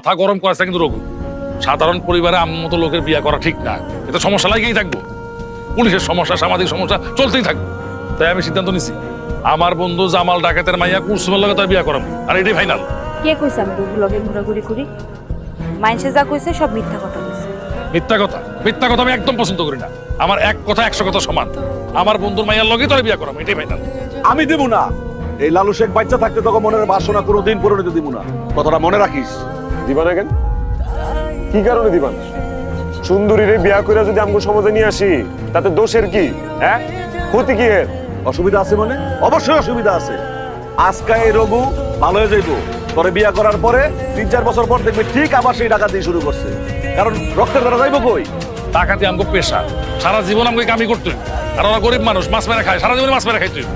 মাথা গরম করেছে কিন্তু রঘু। সাধারণ পরিবারে আমার মতো লোকের বিয়ে করা ঠিক না, এতে সমস্যা লাগেই থাকবো। পুলিশের সমস্যা, সামাজিক সমস্যা চলতেই থাকবে। তাই আমি সিদ্ধান্ত নিছি, আমার বন্ধু জামাল ডাকাতের মাইয়া কুলসুমের লগে তার বিয়ে করাবো, আর এটাই ফাইনাল। কে কইছে আমি রঘু লগে ঘোরাঘুরি করি? মাইনসে যা কইছে সব মিথ্যা কথা কইছে। মিথ্যা কথা? মিথ্যা কথা আমি একদম পছন্দ করি না। আমার এক কথা 100 কথা সমান। আমার বন্ধুর মাইয়ার লগে তোর বিয়ে করাবো, এটাই ফাইনাল। আমি দিব না। এই লালু শেখ বাচ্চা থাকতে তখন মনের বাসনা কোনোদিন পূরণ হতে দিব না, কথাটা মনে রাখিস। দিবা না কেন? কি কারণে দিবা না? সুন্দরীরে বিয়া করে যদি আমগো সমাজে নিয়ে আসি তাতে দোষের কি? হ্যাঁ, ক্ষতি কি এর? অসুবিধা আছে মানে? অবশ্যই অসুবিধা আছে। আজকে এই রঘু ভালো হয়ে যাইবো, পরে বিয়া করার পরে 3-4 বছর পর দেখবে ঠিক আবার সেই ডাকাতি শুরু করছে। কারণ রক্তের দ্বারা যাইবো কই? ডাকাতি আমগো পেশা, সারা জীবন আমাকে কামি করতে হইবে। আর ওরা গরিব মানুষ, মাছ মেরে খায়, সারা জীবন মাছ মেরে খাইতে হইবে।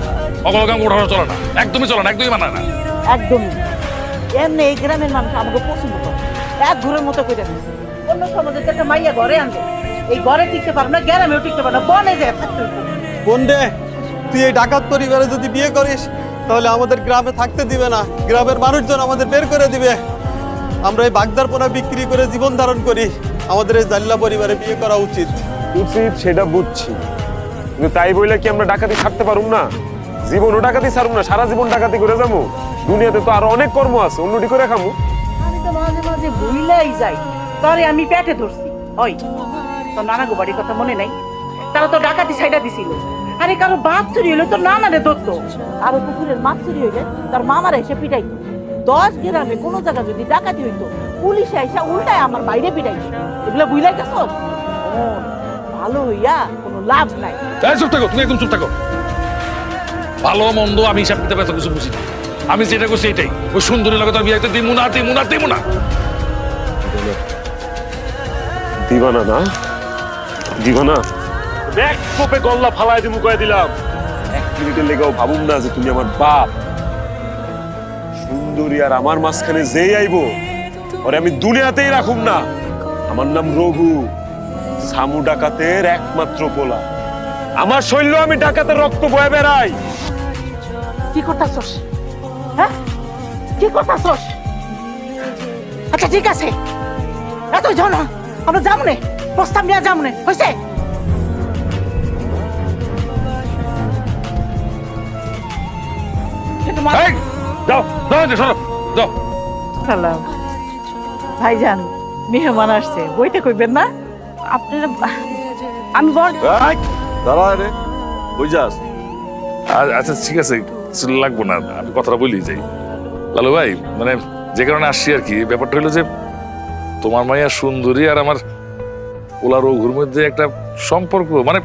অগলকে আমাকে ওঠানো চলে না, একদমই চলে না, একদমই মানায় না। একদমই এমনি এই গ্রামের মানুষ আমাকে পছন্দ করে, এক ঘরের মতো করে দেয়। অন্য সমাজে তো একটা মাইয়া ঘরে আনবে, এই ঘরে টিকতে পারবে না, গ্রামেও টিকতে পারবে না, বনে যায় থাকতে হইবে। বোন রে, তুই এই ডাকাত পরিবারে যদি বিয়ে করিস তাহলে আমাদের গ্রামে থাকতে দিবে না, গ্রামের মানুষজন আমাদের বের করে দিবে। আমরা এই বাগদারপোনা বিক্রি করে জীবন ধারণ করি, আমাদের এই জাল্লা পরিবারে বিয়ে করা উচিত। উচিত সেটা বুঝছি, কিন্তু তাই বইলে কি আমরা ডাকাতি ছাড়তে পারুম না? জীবনও ডাকাতি ছাড়ুম না, সারা জীবন ডাকাতি করে যাবো? দুনিয়াতে তো আরো অনেক কর্ম আছে, অন্যটি করে খামু। আমি তো মাঝে মাঝে ভুলেই যাই, তরে আমি পেটে ধরছি। ওই তোর নানা গো বাড়ির কথা মনে নাই? তারা তো ডাকাতি সাইডা দিছিল। আরে কারো বাপ চুরি হইলে তো নানারে ধরতো, আরো পুকুরের মাছ চুরি হইলে তার মামারা এসে পিটাইতো। 10 গ্রামে কোনো জায়গা যদি ডাকাতি হইতো, পুলিশে এসে উল্টায় আমার বাইরে পিটাইতো। এগুলো বুঝলাই গেছ? ভালো হইয়া কোনো লাভ নাই। চুপ থাকো, তুমি একদম চুপ থাকো। ভালো মন্দ আমি হিসাব কিতাব এত কিছু বুঝি না। আমি যেটা করছি এটাই, ওই সুন্দরী লগে তার বিয়ে দিমু না, দিমু না, দিমু না। দিবা না? না দিবা না? এক কোপে গল্লা ফালায় দিমু কয়ে দিলাম। 1 মিনিটের লেগেও ভাবুম না যে তুমি আমার বাপ। সুন্দরী আর আমার মাঝখানে যেই আইবো ওরে আমি দুনিয়াতেই রাখুম না। আমার নাম রঘু, সামু ডাকাতের একমাত্র পোলা। আমার শৈল্য আমি ডাকাতের রক্ত বয়ে বেড়াই। কি করতাছস? হ্যাঁ, কি করতাছস? আচ্ছা ঠিক আছে, এত যাও না, আমরা যাবো না, প্রস্তাব নিয়ে যাবো না, হয়েছে? এই, যাও যাও, সরো যাও। সালাম ভাইজান, মেহমান আসছে, বইতে কইবেন না? আপনারা আমি বল দাঁড়া রে, কই যাস? আচ্ছা ঠিক আছে, কিছু লাগবো না, আমি কথাটা বলি যাই। লালু ভাই, মানে যে কারণে আসছি আর কি, ব্যাপারটা হলো যে তোমার মাইয়া সুন্দরী আর আমার ওলা রঘুর মধ্যে একটা সম্পর্ক, মানে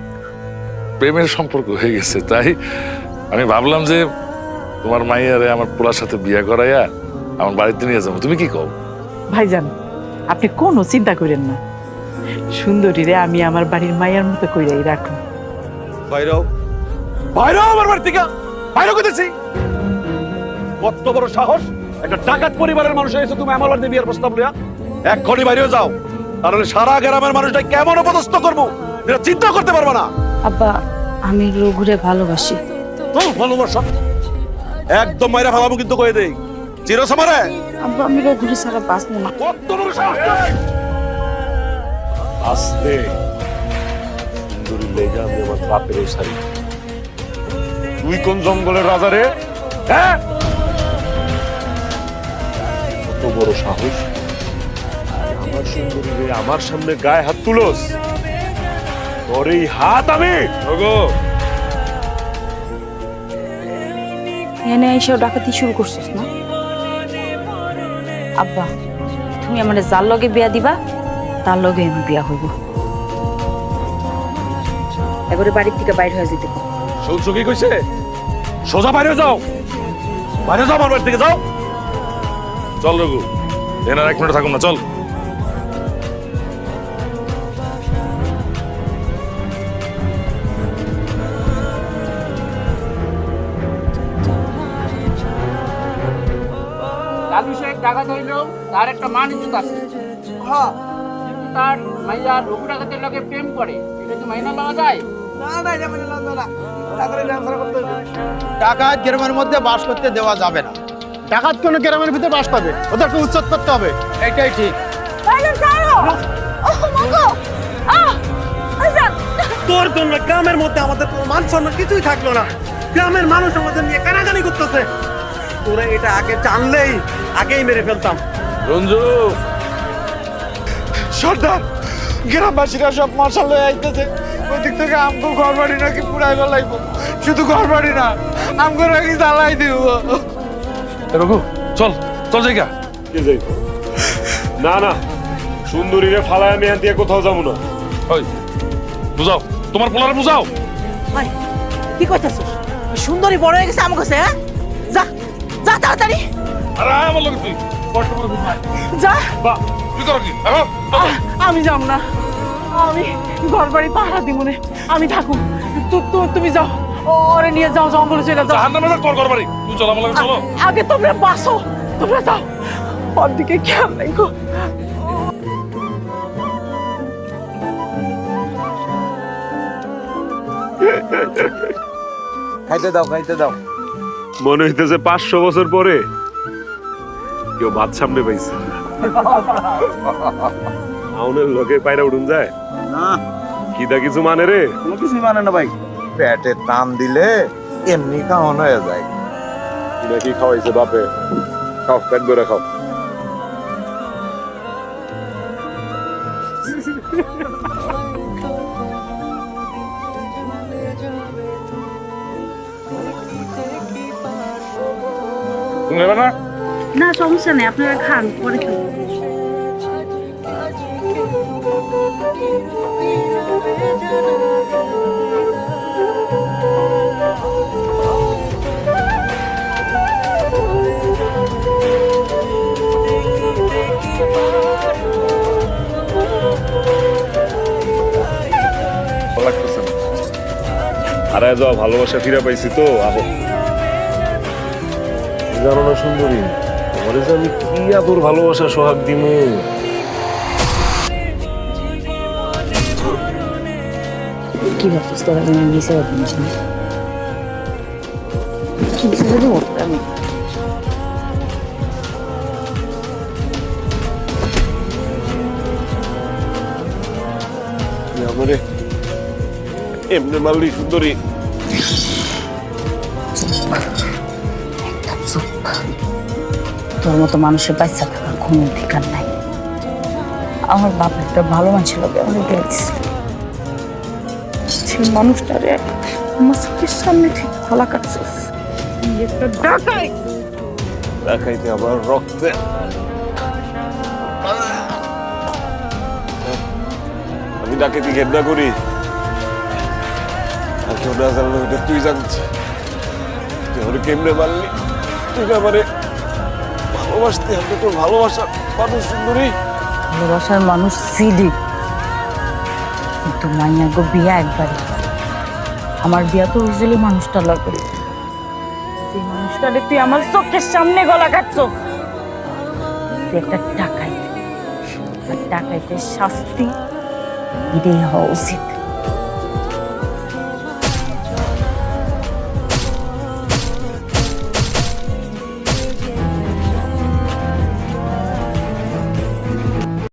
প্রেমের সম্পর্ক হয়ে গেছে। তাই আমি ভাবলাম যে তোমার মাইয়ারে আমার পোলার সাথে বিয়ে করাইয়া আমার বাড়িতে নিয়ে যাবো। তুমি কি কও? ভাইজান, আপনি কোনো চিন্তা করেন না, সুন্দরীরে আমি আমার বাড়ির মায়ের মতো কইরাই রাখুন। বাইরেও বাইরেও আমার বাড়ি থেকে বাইরে করতেছি। কত বড় সাহস, একটা ডাকাত পরিবারের মানুষ এসে তুমি আমার বাড়িতে বিয়ের প্রস্তাব লিয়া? এক্ষুনি বাইরেও যাও, তাহলে সারা গ্রামের মানুষটা কেমন অপদস্থ করবো এটা চিন্তা করতে পারবে না। আব্বা, আমি রঘুরে ভালোবাসি। তোর ভালোবাসা একদম মাইরা ফেলাবো কিন্তু কয়ে দেই, চিরসমারে। আব্বা, আমি রঘুরে ছাড়া বাঁচবো না। কত বড় সাহস! আস্তে, সুন্দরী লেগা আমি আমার বাপেরও সারি। তুই কোন জঙ্গলের রাজা রে? হ্যাঁ, কত বড় সাহস! আমার সুন্দরী রে আমার সামনে গায়ে হাত তুলোস? তোর এই হাত আমি এনে এসেও ডাকাতি শুরু করছিস না? আব্বা, তুমি আমার যার লগে বিয়া দিবা তার লগে আমি বিয়া হইব। এবারে বাড়ির থেকে বাইরে হয়ে যেতে। শুনছো কি কইছে? সোজা বাইরে যাও, বাইরে যাও, আমার বাড়ি থেকে যাও। চল রঘু, এনার 1 মিনিট থাকুন না, চল। লালু শেখ ডাকাত হইলেও তার একটা মান ইজ্জত আছে। কিন্তু তার মাইয়া রঘু ডাকাতের লগে প্রেম করে, এটা কি মাইনা পাওয়া যায়? ডাকাত গ্রামের মধ্যে বাস করতে দেওয়া যাবে না। ডাকাত কোনো গ্রামের ভিতরে বাস পাবে, ওদেরকে উচ্ছেদ করতে হবে। এটাই ঠিক। তোর জন্য গ্রামের মধ্যে আমাদের কোনো মান সম্মান কিছুই থাকলো না। গ্রামের মানুষ আমাদের নিয়ে কানাকানি করতেছে। তোরা এটা আগে জানলেই আগেই মেরে ফেলতাম। রঞ্জু, সর্দার, গ্রামবাসীরা সব মশাল হয়ে আইতেছে। ওই দিক থেকে আমগো ঘর বাড়ি নাকি পুরাই বেলাইব। শুধু ঘর বাড়ি না, আমগো নাকি জ্বালাই দিব। রঘু চল চল জায়গা। কে যাই? না না, সুন্দরীরে ফালায় আমি এখান দিয়ে কোথাও যাবো না। ওই বুঝাও, তোমার পোলারে বুঝাও। ভাই কি কইতাছিস? সুন্দরী বড় হয়ে গেছে আমার কাছে, হ্যাঁ? যা যা তাড়াতাড়ি আরে আয় আমার লগে তুই। কষ্ট করে বুঝাই। যা। বাহ, তুই করো কি? হ্যাঁ, চলো। আমি যাব না, আমি ঘর বাড়ি পাহারা দিব না, আমি থাকুম। তুমি যাও, ওরে নিয়ে যাও, জঙ্গলে চলে যাও। জাহান্নামে যাক তোর ঘর বাড়ি। তুই চল আমার লগে, চলো। আগে তোমরা বাসো, তোমরা যাও, ওর দিকে খেয়াল রেখো। খাইতে দাও, খাইতে দাও। মনে হইতেছে 500 বছর পরে কেউ ভাত সামনে পাইছে। আউনের লোকে পায়রা উঠুন যায় না, কিদা কিছু মানে রে? কোনো কিছুই মানে না ভাই। পেটে টান দিলে এমনি খাওয়ানো হয়ে যায়। কিনা কি খাওয়াইছে বাপে? খাও, পেট ভরে খাও। তুমি নেবে না? না সমস্যা নেই, আপনারা খান, পরে খাবো। ভালো লাগতেছে না। হারায় যাওয়া ভালোবাসা ফিরে পাইছি তো, আহো। জানো না সুন্দরী, তোমার যে আমি কি আদর ভালোবাসা সোহাগ দিমু। কি ভাবছিস তোরা? আমি মিশে ভাবছিস না, কি মিশে দেবো আমি? আমারে এমনি মারলি সুন্দরী? তোর মতো মানুষের বাচ্চা থাকার কোনো অধিকার নাই। আমার বাপ একটা ভালো মানুষ ছিল, আমি দেখছি সেই মানুষটারে আমার চোখের সামনে ঠিক খোলা কাটছিস। একটা ডাকাই দেখাইতে আবার রক্তে। আমি ডাকাইতে ঘেন্না করি, আর কেউ না জানলে ওটা তুই জানছি। তুই আমারে কেমনে মারলি? তুই না আমারে ভালোবাসতে, আমি তোর ভালোবাসা মানুষ সুন্দরী। ভালোবাসার মানুষ সিডি, কিন্তু মাইয়া গো বিয়া একবারই। আমার বিয়া তো হয়েছিল মানুষটা লাগে, যে মানুষটারে তুই আমার চোখের সামনে গলা কাটছস। তুই একটা ডাকাইতে, আর ডাকাইতে শাস্তি এটাই হওয়া উচিত।